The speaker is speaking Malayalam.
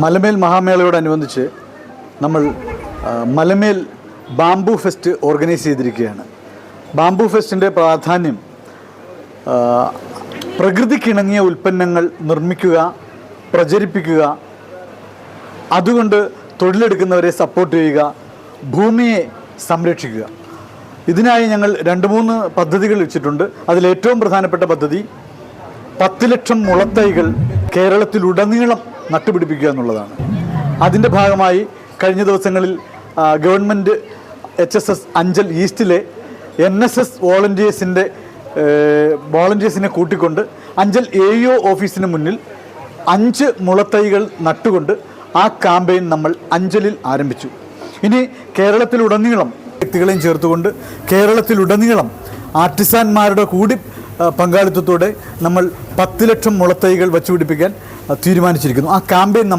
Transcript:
മലമേൽ മഹാമേളയോടനുബന്ധിച്ച് നമ്മൾ മലമേൽ ബാംബു ഫെസ്റ്റ് ഓർഗനൈസ് ചെയ്തിരിക്കുകയാണ്. ബാംബു ഫെസ്റ്റിൻ്റെ പ്രാധാന്യം പ്രകൃതിക്കിണങ്ങിയ ഉൽപ്പന്നങ്ങൾ നിർമ്മിക്കുക, പ്രചരിപ്പിക്കുക, അതുകൊണ്ട് തൊഴിലെടുക്കുന്നവരെ സപ്പോർട്ട് ചെയ്യുക, ഭൂമിയെ സംരക്ഷിക്കുക. ഇതിനായി ഞങ്ങൾ 2-3 പദ്ധതികൾ വെച്ചിട്ടുണ്ട്. അതിലേറ്റവും പ്രധാനപ്പെട്ട പദ്ധതി 10 ലക്ഷം മുളത്തൈകൾ കേരളത്തിലുടനീളം നട്ടുപിടിപ്പിക്കുക എന്നുള്ളതാണ്. അതിൻ്റെ ഭാഗമായി കഴിഞ്ഞ ദിവസങ്ങളിൽ ഗവൺമെൻറ് HSS അഞ്ചൽ ഈസ്റ്റിലെ NSS വോളണ്ടിയേഴ്സിനെ കൂട്ടിക്കൊണ്ട് അഞ്ചൽ AEO ഓഫീസിന് മുന്നിൽ 5 മുളത്തൈകൾ നട്ടുകൊണ്ട് ആ ക്യാമ്പയിൻ നമ്മൾ അഞ്ചലിൽ ആരംഭിച്ചു. ഇനി കേരളത്തിലുടനീളം വ്യക്തികളെയും ചേർത്തുകൊണ്ട് കേരളത്തിലുടനീളം ആർട്ടിസാൻമാരുടെ കൂടി പങ്കാളിത്തത്തോടെ നമ്മൾ 10 ലക്ഷം മുളത്തൈകൾ വച്ചുപിടിപ്പിക്കാൻ തീരുമാനിച്ചിരിക്കുന്നു. ആ ക്യാമ്പയിൻ